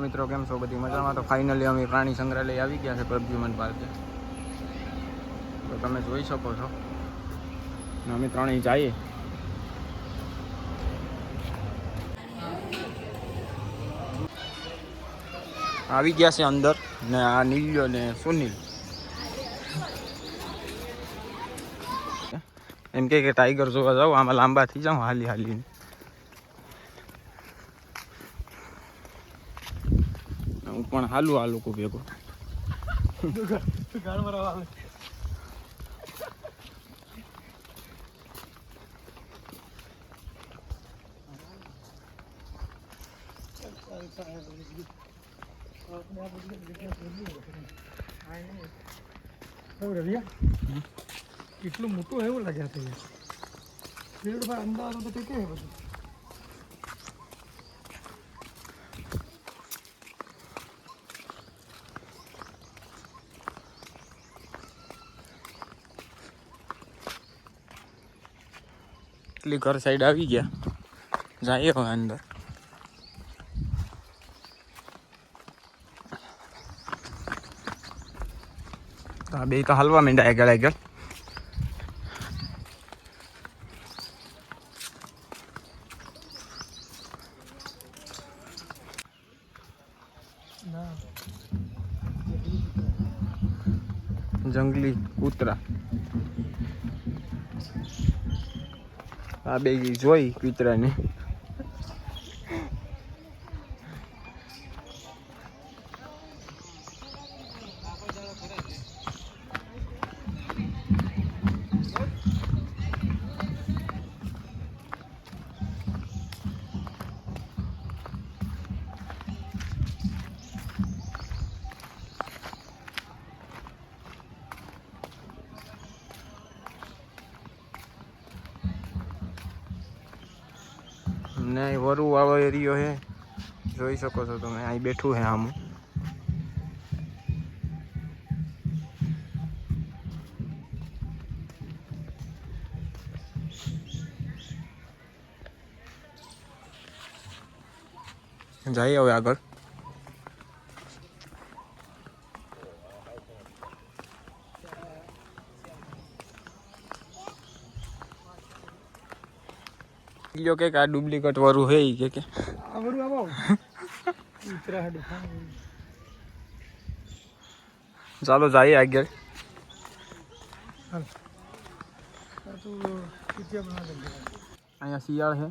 મિત્રો કેમ છો? બધી મજામાં? તો ફાઇનલી અમે પ્રાણી સંગ્રહાલય આવી ગયા છે પ્રદ્યુમન પાર્કે. તો તમે જોઈ શકો છો અમે ત્રણેય જઈએ. આવી ગયા છે અંદર ને આ નીલ્યો ને સુનિલ એમ કે ટાઈગર જોવા જાવ. આમાં લાંબા થઈ જાવ હાલી હાલીને. હું પણ હાલું આ લોકો ભેગો. કેટલું મોટું એવું લાગ્યા છે અમદાવાદ તો કે બધું એટલી ઘર સાઈડ આવી ગયા. જઈએ હવે અંદર. આ બે તો હાલવા માંડ્યા આગળ આગળ. જંગલી કૂતરા આ બે જોઈ કૂતરાને. ને વરુ વાળો એરિયો હે, જોઈ શકો છો તમે. અહીં બેઠું હે આમ. જઈએ હવે આગળ. કે આ ડુપ્લિકેટ વરુ હે કે આ વરુ આવો ઉતરા હડે. ચાલો જઈએ આગળ. અહીંયા શિયાળ હે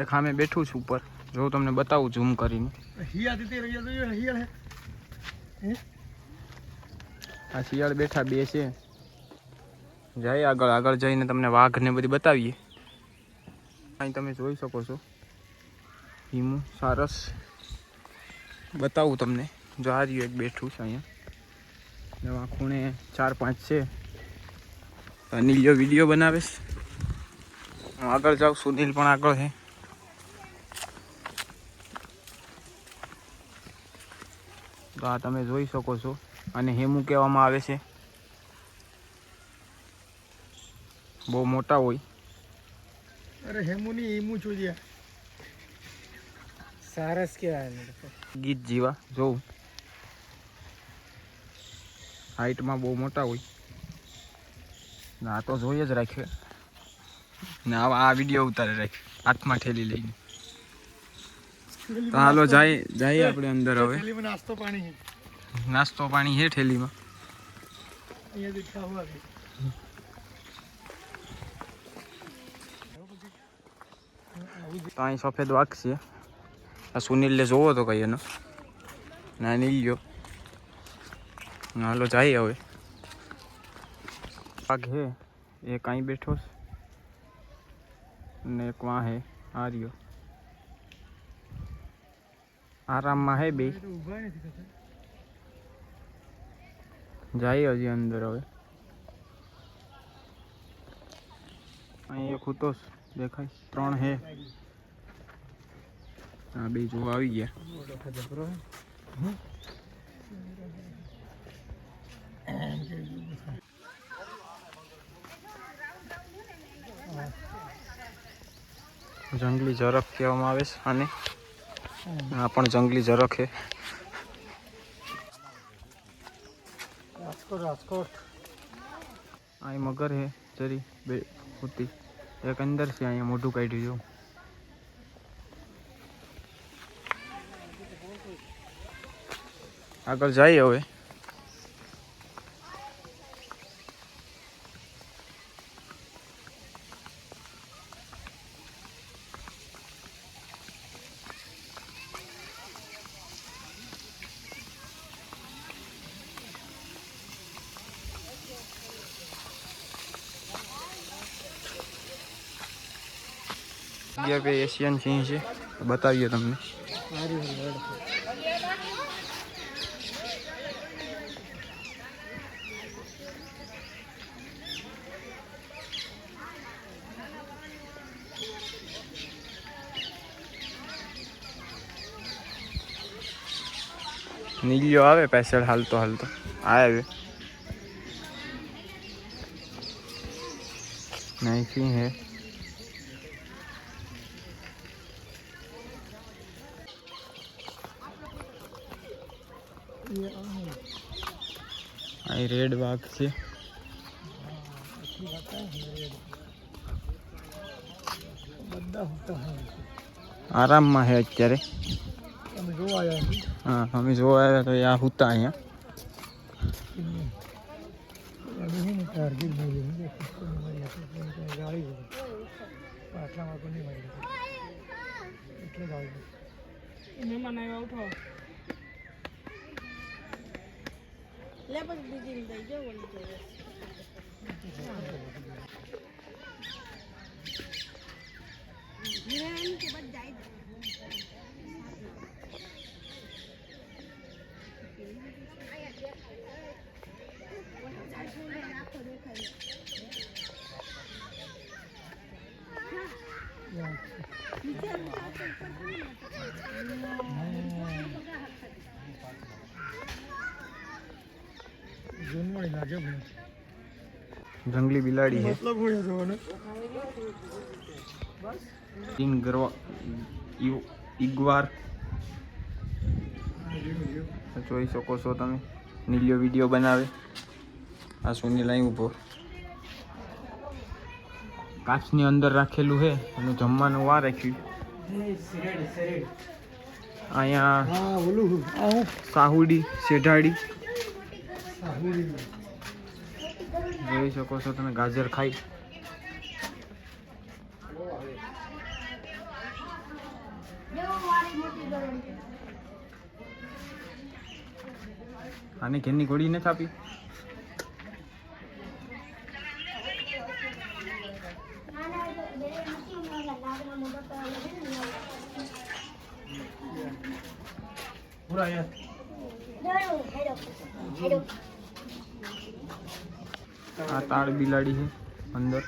એક સામે બેઠું છું ઉપર. જો તમને બતાવું ઝૂમ કરીને. આ શિયાળ બેઠા બે છે. જઈએ આગળ. આગળ જઈને તમને વાઘ ને બધી બતાવીએ. અહીં તમે જોઈ શકો છો હિમુ સારસ બતાવું તમને. જો આ રહ્યું એક બેઠું છે અહીંયા. ખૂણે 4-5 છે. નીલિયો વિડીયો બનાવે છે. હું આગળ જાઉં. સુનિલ પણ આગળ છે. તો આ તમે જોઈ શકો છો. અને હેમુ કહેવામાં આવે છે. બહુ મોટા હોય. અરે હેમુની હિમુ છું સારસ કહેવાય. ગીત જીવા જોઉં. હાઈટમાં બહુ મોટા હોય. ના તો જોઈએ જ રાખે ને. આ વિડીયો ઉતારે રાખે હાથમાં ઠેલી લઈને. તો હાલો જઈએ આપણે અંદર હવે. નાસ્તો પાણી છે ઠેલીમાં. તો અહીં સફેદ વાઘ છે. આ સુનિલને જોવો તો કઈ એનો ના નીલ્યો. હાલો જઈએ હવે. વાઘ હે એક અહીં બેઠો છે ને એક વાં હે આ રહ્યો. આરામમાં હે બે. જઈએ હજી અંદર હવે. અહીં એક હતો દેખાય. 3 હે. આ બે જોવા આવી ગયા. જંગલી ઝરફ કહેવામાં આવે છે અને આ પણ જંગલી ઝરખ છે. રાજકોટ રાજકોટ અહીં મગર હે જરી બે હોતી એક અંદર છે. અહીંયા મોઢું કાઢ્યું જો. આગળ જઈએ હવે. જગ્યા पे એશિયન સિંહ છે, બતાવીએ તમને. નીલિયો આવે પાછળ હાલતો હાલતો આવે. નહીં સિંહ હે. અહીં રેડ વાઘ છે. આરામમાં છે અત્યારે. તમે જોવા આવ્યા હા અમે જોવા આવ્યા તો આ હુતા અહીંયા. ગાડી આટલામાં કોઈ નહીં એટલે ગાડી મહેમાન આવ્યા ઉઠો લે બસ બીજી દઈ જો ઓલી જંગલી બિલાડી છે. મતલબ હું જોવાનો ઈગવાર જોઈ શકો છો તમે. નીલિયો વિડીયો બનાવે. આ સુનિલ અહીં ઊભો કાચની અંદર રાખેલું છે અને જમવાનું વાર રાખ્યું. અહીંયા સાહુડી શેઢાડી જોઈ શકો છો તમે. ગાજર ખાઈ. આને ઘેરની ઘોડી નથી આપી. આ તાળ બિલાડી છે અંદર.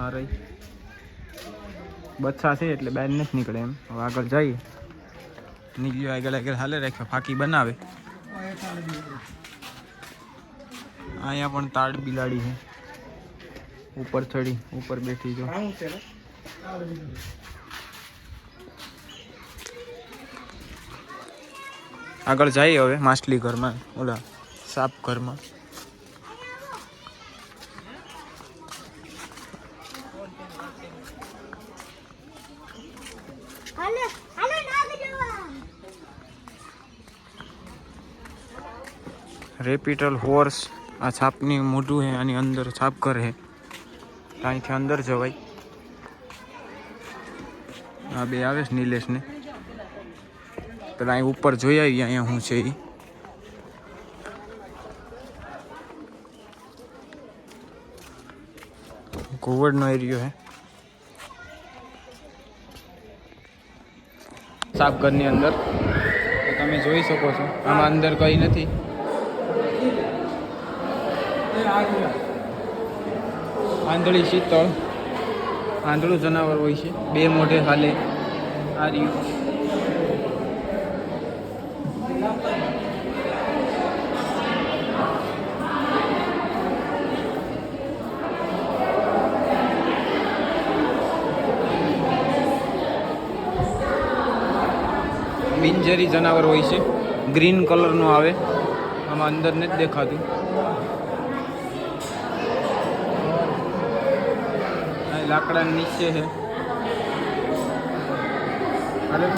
આ રહી બચ્ચા છે એટલે બહાર નથી નીકળે એમ. હવે આગળ જઈએ. નીકળ્યો આગળ આગળ હાલે રાખ્યો ફાંકી બનાવે. અહીંયા પણ તાળ બિલાડી છે. ઉપર ચડી ઉપર બેઠી જો. આગળ જઈએ હવે માછલી ઘરમાં ઓલા સાપ ઘરમાં. રેપિટલ હોર્સ. આ છાપની મોઢું છે. આની અંદર છાપઘર છે. અહીંથી અંદર જવાય. આ બે આવે છે નિલેશને. પેલા અહીં ઉપર જોઈ આવી અહીંયા શું છે એ. ઘુવડનો એરિયો છે. છાપઘરની અંદર તો તમે જોઈ શકો છો. આમાં અંદર કંઈ નથી. આંધળી શીતળ. આંધળું જનાવર હોય છે. બે મોઢે હાલે. આ રહ્યું. બિનઝેરી જનાવર હોય છે, ગ્રીન કલરનું આવે, આમાં અંદર નથી દેખાતું. આ લાકડા નીચે છે. અરે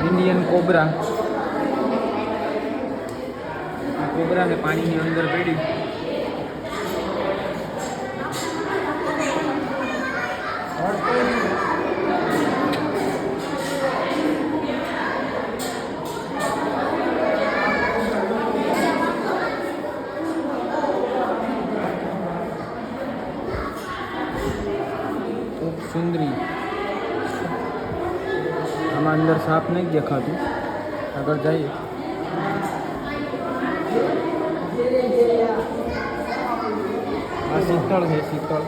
ઇન્ડિયન કોબરા, આ કોબરા ને પાણીની અંદર પડી. સુંદરી, આમાં અંદર સાપ નહીં દેખાતું. આગળ જઈએ. આ શીતળ છે, શીતળ.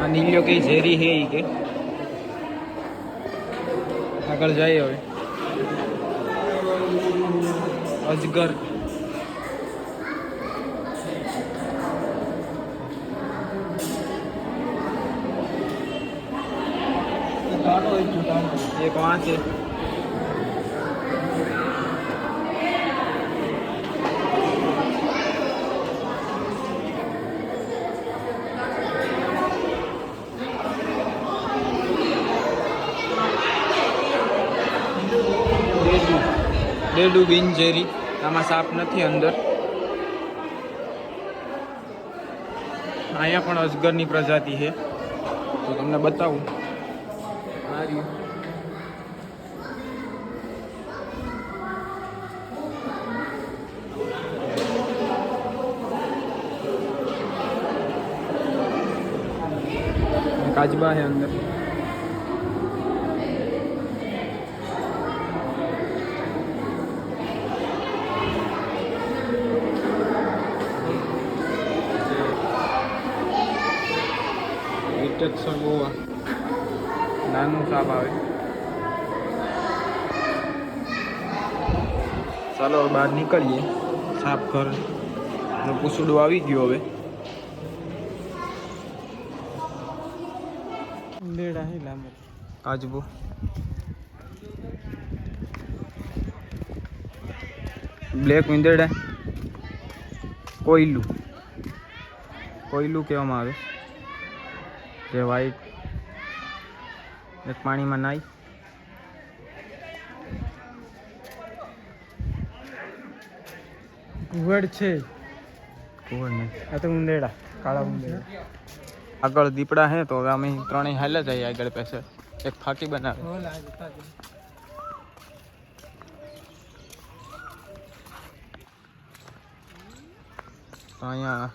આ નીલિયો કઈ ઝેરી છે ઈ કે. આગળ જઈએ હવે. અજગર, એક वहाँ છે. ડેડુ બિનઝેરી, આમાં સાપ નથી અંદર. અહીંયા પણ અજગરની પ્રજાતિ છે, તો તમને બતાવું. આ રહ્યું. કાચબા છે અંદર. ડિટેક્શન ગોવા, નાનું સાપ આવે. ચાલો બહાર નીકળીએ. સાપ ઘર પૂછડું આવી ગયું હવે. કાચબો, બ્લેક ઉંદેડા, કોયલું, કોયલું કહેવામાં આવે. જે વાઈટ એક પાણીમાં નાઈ. કુવડ છે, કુવડ નહીં, આ તો ઉંદેડા, કાળા ઉંદેડા. આગળ દીપડા હે, તો હવે અમે ત્રણેય હાલ્યા જઈએ આગળ. પાસે એક ફાકી બનાવે. તો અહીંયા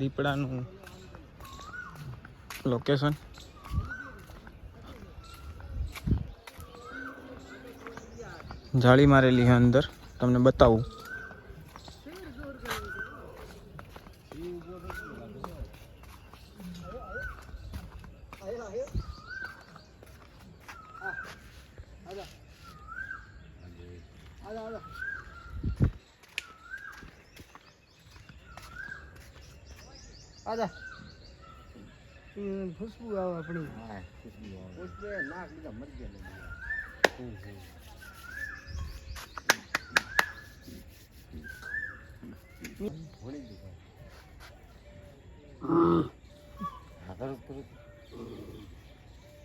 દીપડાનું લોકેશન. જાળી મારેલી છે અંદર, તમને બતાવું. આજા ખુશ્બુ આવે આપણી.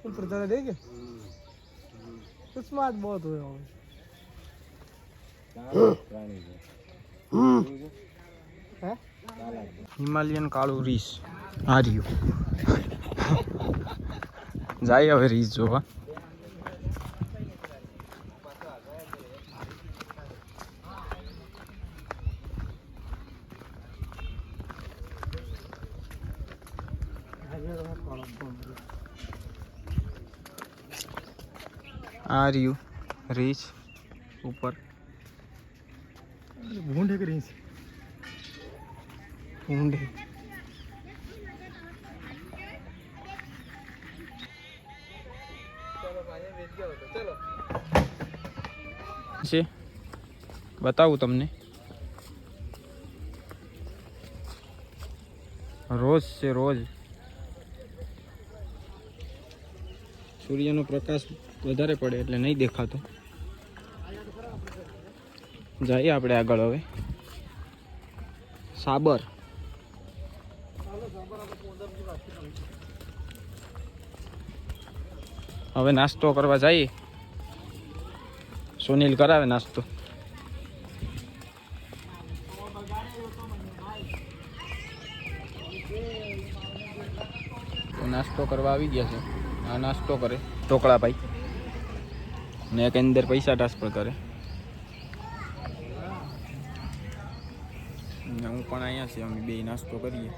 ऊपर तरह देखे स्मार्ट बहुत हुए हैं. હિમાલયન કાળું રીસ આ રહ્યું. જાય હવે રીસ જોવા. આ રહ્યું રીચ ઉપર. ભૂંડ એક રીંછ, ભૂંડ છે, બતાવું તમને. રોજ છે રોજ. સૂર્યનો પ્રકાશ વધારે પડે એટલે નહીં દેખાતો. જઈએ આપણે આગળ હવે. સાબર. હવે નાસ્તો કરવા જઈએ. સુનિલ કરાવે નાસ્તો. તો નાસ્તો કરવા આવી ગયા છે. આ નાસ્તો કરે ઢોકળા ભાઈ ને એક અંદર પૈસા ટ્રાન્સફર કરે ને હું પણ અહીંયા છે. અમે બે નાસ્તો કરીએ.